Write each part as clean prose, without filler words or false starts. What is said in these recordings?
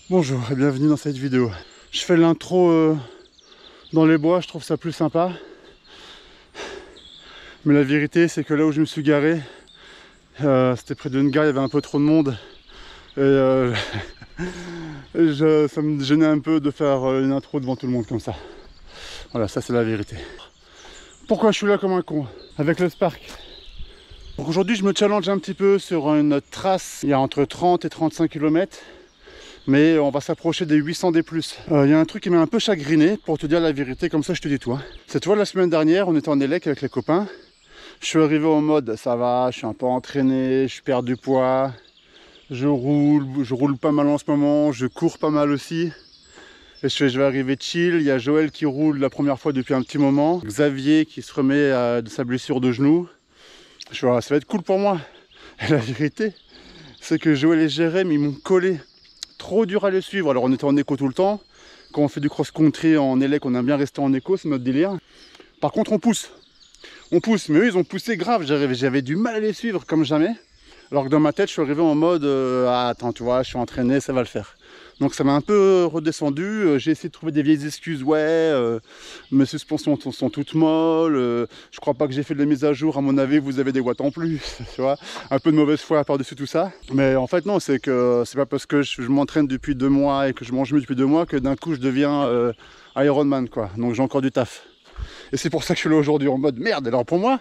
Bonjour et bienvenue dans cette vidéo. Je fais l'intro dans les bois, je trouve ça plus sympa. Mais la vérité c'est que là où je me suis garé, c'était près d'une gare, il y avait un peu trop de monde. Et ça me gênait un peu de faire une intro devant tout le monde comme ça. Voilà, ça c'est la vérité. Pourquoi je suis là comme un con avec le Spark? Donc aujourd'hui je me challenge un petit peu sur une trace, il y a entre 30 et 35 km. Mais on va s'approcher des 800 des plus. Il y a un truc qui m'a un peu chagriné, pour te dire la vérité, comme ça je te dis tout. Hein. C'est toi, la semaine dernière, on était en élec avec les copains. Je suis arrivé en mode, ça va, je suis un peu entraîné, je perds du poids. Je roule pas mal en ce moment, je cours pas mal aussi. Et je vais arriver chill, il y a Joël qui roule la première fois depuis un petit moment. Xavier qui se remet de sa blessure de genou. Je vois, ça va être cool pour moi. Et la vérité, c'est que Joël et Jérém, ils m'ont collé. Trop dur à les suivre. Alors on était en éco tout le temps. Quand on fait du cross-country en élec, on aime bien rester en éco, c'est notre délire. Par contre on pousse. On pousse, mais eux ils ont poussé grave. J'avais du mal à les suivre comme jamais. Alors que dans ma tête je suis arrivé en mode ah, attends tu vois, je suis entraîné, ça va le faire. Donc ça m'a un peu redescendu. J'ai essayé de trouver des vieilles excuses. Ouais, mes suspensions sont toutes molles. Je crois pas que j'ai fait de la mise à jour. À mon avis, vous avez des watts en plus. Tu vois, un peu de mauvaise foi par-dessus tout ça. Mais en fait, non, c'est que c'est pas parce que je m'entraîne depuis 2 mois et que je mange mieux depuis 2 mois que d'un coup je deviens Ironman, quoi. Donc j'ai encore du taf. Et c'est pour ça que je suis là aujourd'hui en mode merde. Alors pour moi,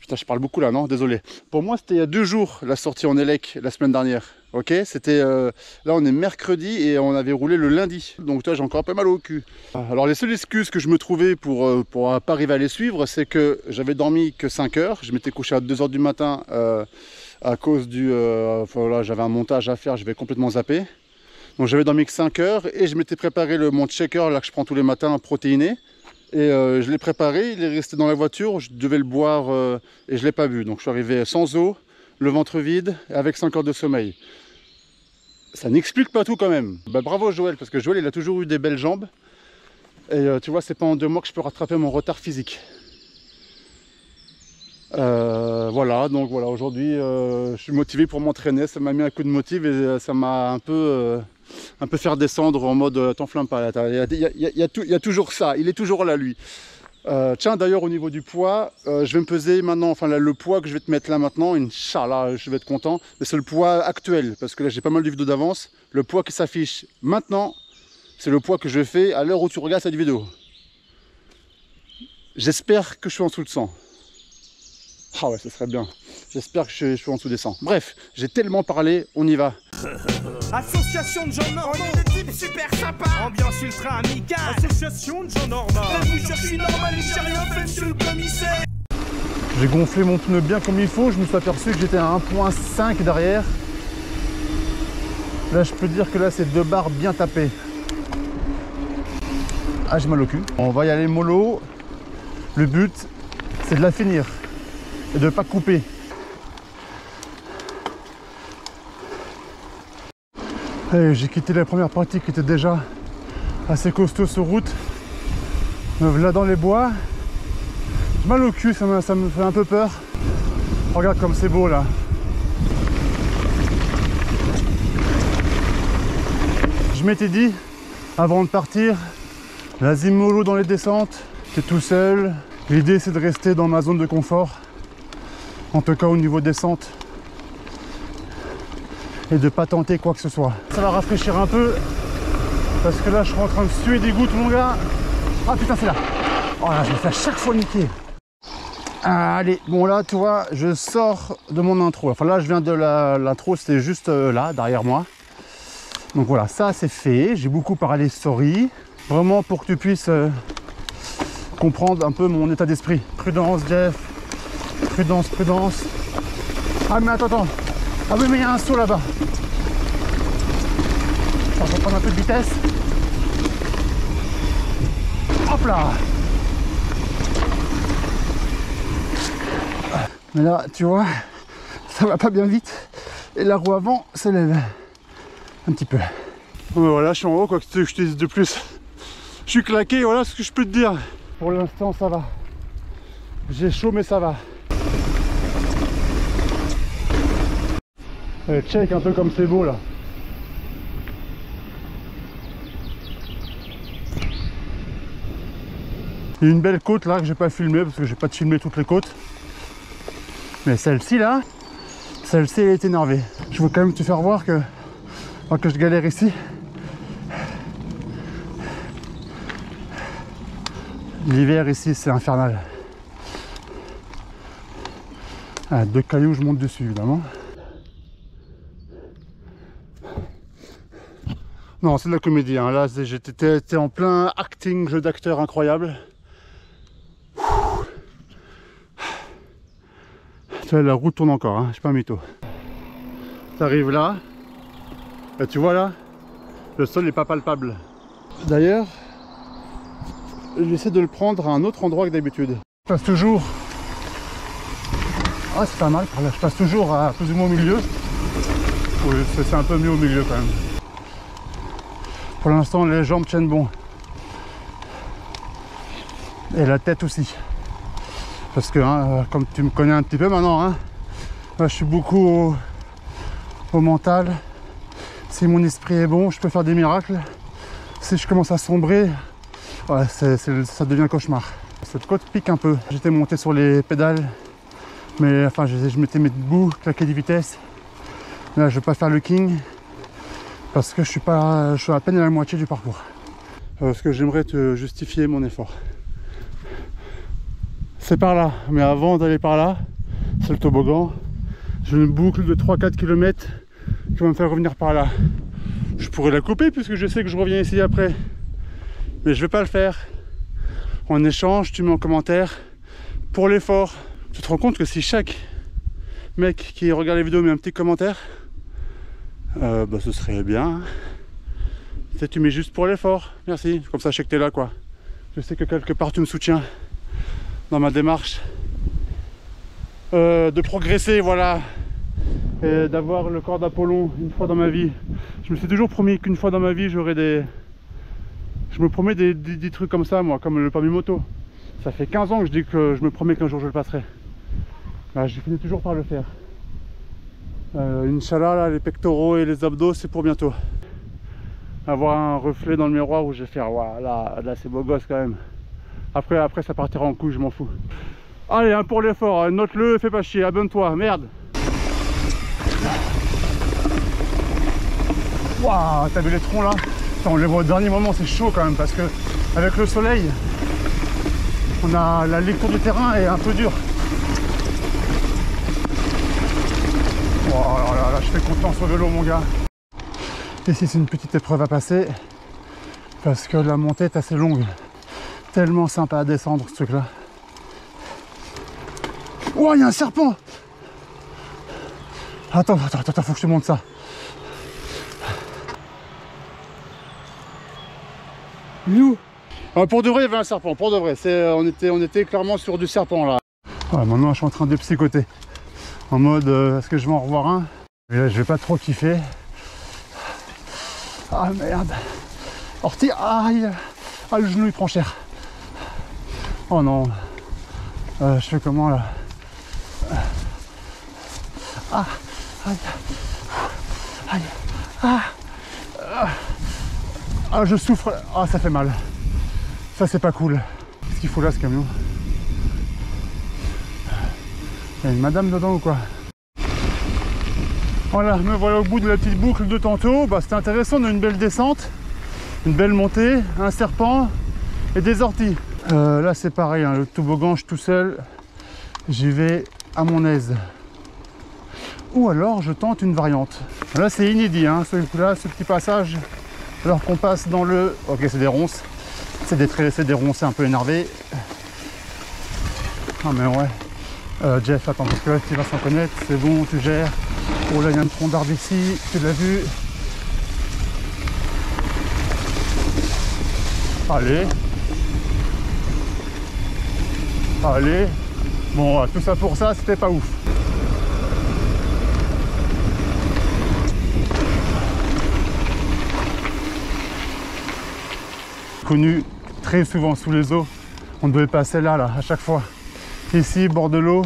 putain, je parle beaucoup là, non? Désolé. Pour moi, c'était il y a 2 jours la sortie en élec la semaine dernière. Ok, c'était là on est mercredi et on avait roulé le lundi. Donc toi j'ai encore un peu mal au cul. Alors les seules excuses que je me trouvais pour pas arriver à les suivre, c'est que j'avais dormi que 5 heures. Je m'étais couché à 2 heures du matin à cause du... voilà, j'avais un montage à faire, je vais complètement zapper. Donc j'avais dormi que 5 heures et je m'étais préparé mon shaker là que je prends tous les matins protéiné. Et je l'ai préparé, il est resté dans la voiture, je devais le boire et je ne l'ai pas bu. Donc je suis arrivé sans eau, le ventre vide, avec 5 heures de sommeil. Ça n'explique pas tout quand même. Bah, bravo Joël, parce que Joël il a toujours eu des belles jambes. Et tu vois, c'est pas en 2 mois que je peux rattraper mon retard physique. Voilà, donc voilà, aujourd'hui je suis motivé pour m'entraîner, ça m'a mis un coup de motive et ça m'a un peu faire descendre en mode t'enflamme pas, il y a toujours ça, il est toujours là lui. Tiens d'ailleurs au niveau du poids, je vais me peser maintenant, enfin là, le poids que je vais te mettre là maintenant, Inch'Allah je vais être content, mais c'est le poids actuel, parce que là j'ai pas mal de vidéos d'avance, le poids qui s'affiche maintenant, c'est le poids que je fais à l'heure où tu regardes cette vidéo. J'espère que je suis en dessous de 100. Ah ouais, ce serait bien. J'espère que je suis en dessous des 100. Bref, j'ai tellement parlé, on y va. Association de gens normaux, on est des types super sympas. Ambiance ultra amicale. Association de gens normaux. Je suis normal et j'ai rien fait, monsieur le commissaire. J'ai gonflé mon pneu bien comme il faut. Je me suis aperçu que j'étais à 1.5 derrière. Là, je peux dire que là, c'est 2 barres bien tapées. Ah, j'ai mal au cul. On va y aller mollo. Le but, c'est de la finir. Et de ne pas couper. J'ai quitté la première partie qui était déjà assez costaud sur route. Là dans les bois. J'ai mal au cul, ça me fait un peu peur. Regarde comme c'est beau là. Je m'étais dit, avant de partir, vas-y mollo dans les descentes. T'es tout seul. L'idée c'est de rester dans ma zone de confort. En tout cas au niveau descente. Et de ne pas tenter quoi que ce soit. Ça va rafraîchir un peu. Parce que là je suis en train de suer des gouttes mon gars. Ah putain c'est là. Oh là je me fais à chaque fois niquer. Allez, bon là tu vois, je sors de mon intro. Enfin là je viens de l'intro, c'était juste là, derrière moi. Donc voilà, ça c'est fait. J'ai beaucoup parlé, sorry. Vraiment pour que tu puisses comprendre un peu mon état d'esprit. Prudence Jeff. Prudence, prudence. Ah mais attends. Ah oui mais il y a un saut là-bas. On va prendre un peu de vitesse. Hop là. Mais là tu vois, ça va pas bien vite. Et la roue avant s'élève un petit peu. Bon, voilà, je suis en haut, quoi que je te dise de plus. Je suis claqué, voilà ce que je peux te dire. Pour l'instant ça va. J'ai chaud mais ça va. Check un peu comme c'est beau là. Il y a une belle côte là que j'ai pas filmé parce que j'ai pas filmé toutes les côtes. Mais celle-ci là, celle-ci elle est énervée. Je veux quand même te faire voir que je galère ici. L'hiver ici c'est infernal. Ah, 2 cailloux, je monte dessus évidemment. Non, c'est de la comédie, hein. Là j'étais en plein acting, jeu d'acteur incroyable. Tu vois, la route tourne encore, hein. Je suis pas un mytho. Tu arrives là, et tu vois là, le sol n'est pas palpable. D'ailleurs, j'essaie de le prendre à un autre endroit que d'habitude. Je passe toujours... Ah, c'est pas mal par là, je passe toujours à plus ou moins au milieu. Oui, c'est un peu mieux au milieu quand même. Pour l'instant, les jambes tiennent bon. Et la tête aussi. Parce que, hein, comme tu me connais un petit peu maintenant, hein, je suis beaucoup au mental. Si mon esprit est bon, je peux faire des miracles. Si je commence à sombrer, ouais, ça devient cauchemar. Cette côte pique un peu. J'étais monté sur les pédales, mais enfin, je m'étais mis debout, claqué des vitesses. Là, je vais pas faire le king parce que je suis à peine à la moitié du parcours. Parce que j'aimerais te justifier mon effort. C'est par là, mais avant d'aller par là, c'est le toboggan. J'ai une boucle de 3-4 km qui va me faire revenir par là. Je pourrais la couper puisque je sais que je reviens ici après. Mais je vais pas le faire. En échange, tu mets en commentaire pour l'effort. Tu te rends compte que si chaque mec qui regarde les vidéos met un petit commentaire, bah ce serait bien. Tu mets juste pour l'effort. Merci. Comme ça, je sais que tu es là, quoi. Je sais que quelque part tu me soutiens dans ma démarche de progresser, voilà, et d'avoir le corps d'Apollon une fois dans ma vie. Je me suis toujours promis qu'une fois dans ma vie j'aurai des... Je me promets des trucs comme ça, moi, comme le permis moto. Ça fait 15 ans que je dis que je me promets qu'un jour je le passerai. Bah, je finis toujours par le faire. Inch'Allah, là, les pectoraux et les abdos, c'est pour bientôt. Avoir un reflet dans le miroir où je vais faire, waouh, là c'est beau gosse quand même. Après ça partira en couille, je m'en fous. Allez, hein, pour l'effort, note-le, fais pas chier, abonne-toi, merde. Waouh, t'as vu les troncs là? Attends, on les voit au dernier moment, c'est chaud quand même parce que avec le soleil, on a la lecture du terrain est un peu dure. Oh là là, je fais confiance au vélo mon gars. Ici c'est une petite épreuve à passer parce que la montée est assez longue. Tellement sympa à descendre ce truc là. Oh, il y a un serpent. Attends, faut que je te montre ça. Il est où? Pour de vrai, il y avait un serpent, pour de vrai. On était clairement sur du serpent là. Ouais, maintenant je suis en train de psychoter. En mode, est-ce que je vais en revoir un? Et là, je vais pas trop kiffer. Ah merde. Ortie, aïe. Ah, le genou il prend cher. Oh non. Je fais comment là? Ah, aïe. Aïe. Ah, je souffre. Ah, ça fait mal. Ça, c'est pas cool. Qu'est-ce qu'il faut là, ce camion? Il y a une madame dedans ou quoi? Voilà, me voilà au bout de la petite boucle de tantôt. Bah, c'était intéressant, on a une belle descente, une belle montée, un serpent et des orties. Là, c'est pareil, hein, le toboggan, je suis tout seul. J'y vais à mon aise. Ou alors, je tente une variante. Là, c'est inédit, hein, ce petit passage. Alors qu'on passe dans le... Ok, c'est des ronces. C'est des ronces un peu énervés. Ah, mais ouais. Jeff, attends, parce que là, tu vas s'en connaître. C'est bon, tu gères. Oh là, il y a un tronc d'arbre ici. Tu l'as vu. Allez. Allez. Bon, tout ça pour ça, c'était pas ouf. Connu très souvent sous les eaux. On devait passer là, à chaque fois. Ici, bord de l'eau,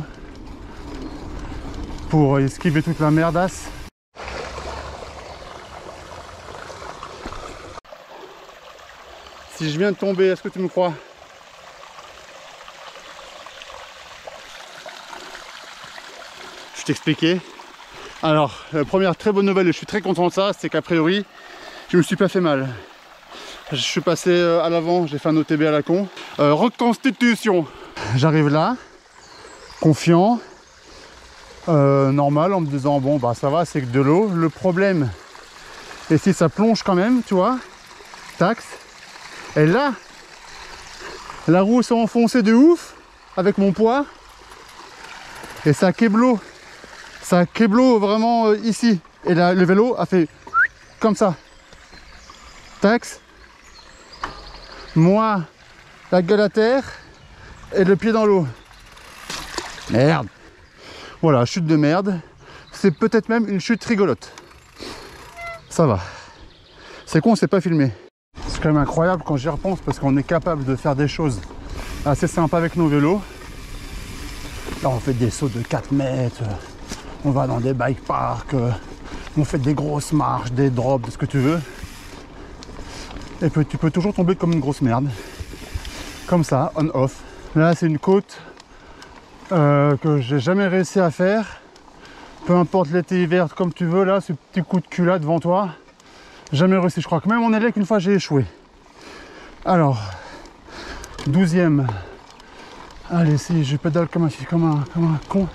pour esquiver toute la merdasse. si je viens de tomber, est-ce que tu me crois? Je t'expliquais. Alors, la première très bonne nouvelle, et je suis très content de ça, c'est qu'a priori, je me suis pas fait mal. Je suis passé à l'avant, j'ai fait un OTB à la con. Reconstitution. J'arrive là, confiant, normal, en me disant bon bah ça va, c'est que de l'eau. Le problème, et si ça plonge quand même, tu vois, taxe. Et là, la roue s'est enfoncée de ouf avec mon poids. Et ça kéblo. Ça kéblo vraiment ici. Et là, le vélo a fait comme ça. Taxe. Moi, la gueule à terre et le pied dans l'eau. Merde. Voilà, chute de merde. C'est peut-être même une chute rigolote. Ça va. C'est con, c'est pas filmé. C'est quand même incroyable quand j'y repense parce qu'on est capable de faire des choses assez sympas avec nos vélos. Là, on fait des sauts de 4 mètres. On va dans des bike parks. On fait des grosses marches, des drops, de ce que tu veux. Et puis, tu peux toujours tomber comme une grosse merde. Comme ça, on-off. Là, c'est une côte que j'ai jamais réussi à faire. Peu importe l'été, hiver, comme tu veux, là, ce petit coup de cul là devant toi. Jamais réussi. Je crois que même en élec, une fois, j'ai échoué. Alors, 12e. Allez, si je pédale comme un con.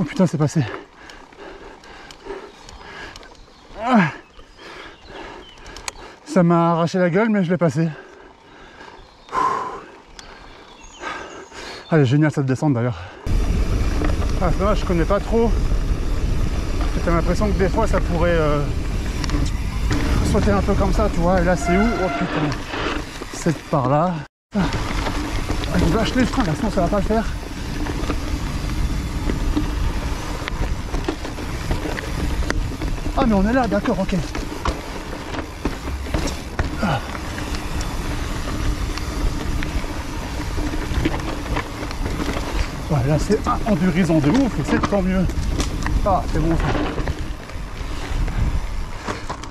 Oh putain, c'est passé. Ça m'a arraché la gueule, mais je l'ai passé. Elle est géniale cette descente d'ailleurs. Ah, c'est dommage, je connais pas trop. J'ai l'impression que des fois ça pourrait sauter un peu comme ça, tu vois. Et là, c'est où? Oh putain, c'est par là. Ah, je lâche les freins là, sinon ça va pas le faire. Ah mais on est là, d'accord, ok. Ah. Ouais, là c'est endurisant de ouf, et c'est tant mieux. Ah, c'est bon ça.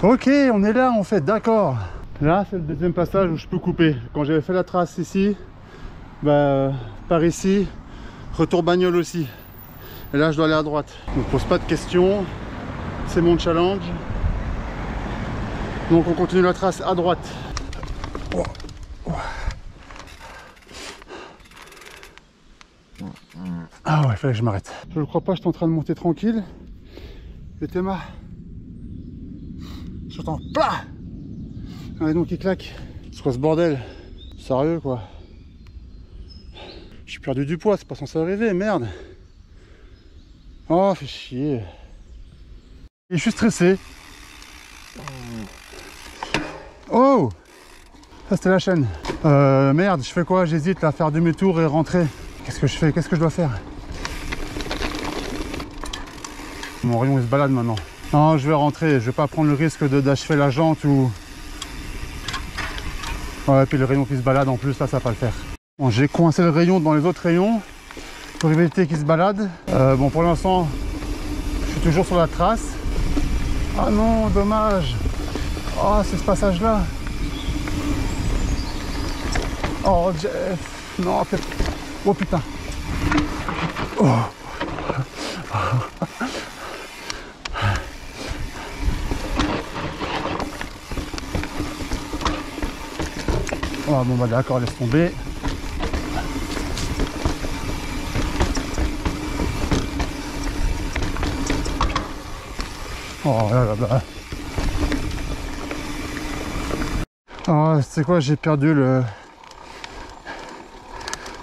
Ok, on est là en fait, d'accord. Là c'est le deuxième passage où je peux couper. Quand j'avais fait la trace ici, bah, par ici, retour bagnole aussi. Et là je dois aller à droite. On ne pose pas de questions. C'est mon challenge. Donc on continue la trace à droite. Ah ouais, il fallait que je m'arrête. Je ne crois pas, je suis en train de monter tranquille. Et Théma, j'entends plah. Ah, donc il claque. C'est quoi ce bordel? Sérieux quoi? J'ai perdu du poids, c'est pas censé arriver, merde. Oh, fait chier. Et je suis stressé. Oh! Ça c'était la chaîne. Merde, je fais quoi? J'hésite là à faire demi-tour et rentrer. Qu'est-ce que je fais? Qu'est-ce que je dois faire? Mon rayon il se balade maintenant. Non, je vais rentrer. Je vais pas prendre le risque d'achever la jante ou... Ouais, puis le rayon qui se balade en plus, là ça va pas le faire. Bon, j'ai coincé le rayon dans les autres rayons pour éviter qu'il se balade. Bon, pour l'instant, je suis toujours sur la trace. Ah non, dommage. Oh, c'est ce passage-là. Oh, Jeff. Non, oh putain. Oh. Oh, bon bah d'accord, laisse tomber. Oh là là là. Oh, c'est quoi, j'ai perdu le...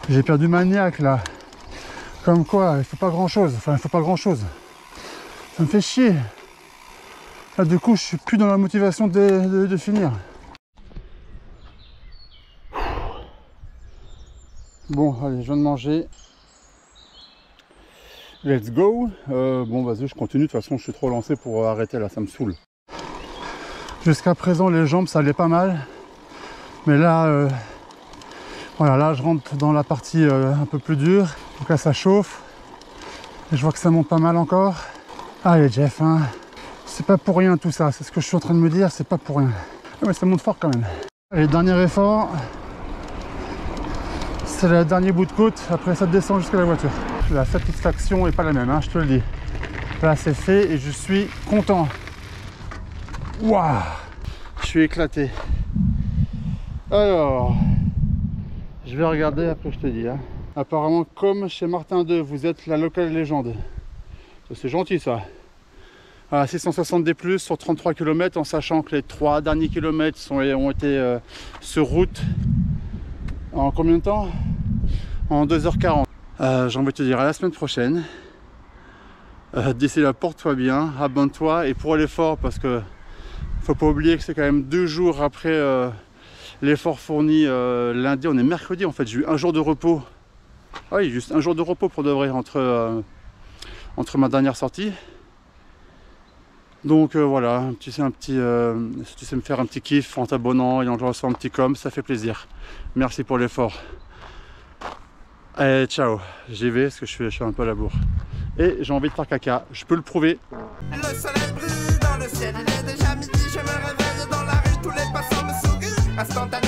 J'ai perdu Maniac là. Comme quoi, il faut pas grand chose. Enfin, il faut pas grand chose. Ça me fait chier. Là, du coup, je suis plus dans la motivation de finir. Bon, allez, je viens de manger. Let's go. Bon, vas-y, je continue. De toute façon, je suis trop lancé pour arrêter là, ça me saoule. Jusqu'à présent, les jambes, ça allait pas mal. Mais là, voilà, là, je rentre dans la partie un peu plus dure. Donc là, ça chauffe. Je vois que ça monte pas mal encore. Allez Jeff, hein. C'est pas pour rien tout ça, c'est ce que je suis en train de me dire, c'est pas pour rien. Ah, mais ça monte fort quand même. Allez, dernier effort. C'est le dernier bout de côte, après ça descend jusqu'à la voiture. La satisfaction est pas la même, hein, je te le dis. Là c'est fait et je suis content. Waouh, je suis éclaté. Alors, je vais regarder, après je te dis. Hein. Apparemment, comme chez Martin 2, vous êtes la locale légende. C'est gentil ça. À 660 D+, sur 33 km, en sachant que les 3 derniers kilomètres ont été sur route. En combien de temps? En 2h40. J'ai envie de te dire à la semaine prochaine. D'ici là, porte-toi bien, abonne-toi et pour l'effort, parce que faut pas oublier que c'est quand même 2 jours après l'effort fourni lundi. On est mercredi en fait, j'ai eu un jour de repos. Oui, juste un jour de repos pour de vrai entre ma dernière sortie. Donc voilà, tu sais tu sais me faire un petit kiff en t'abonnant et en reçoit un petit com, ça fait plaisir. Merci pour l'effort. Allez, ciao, j'y vais parce que je suis un peu à la bourre. Et j'ai envie de faire caca, je peux le prouver. Le soleil brille dans le ciel, il est déjà midi, je me réveille dans la rue, tous les passants me sourient. Instantanément.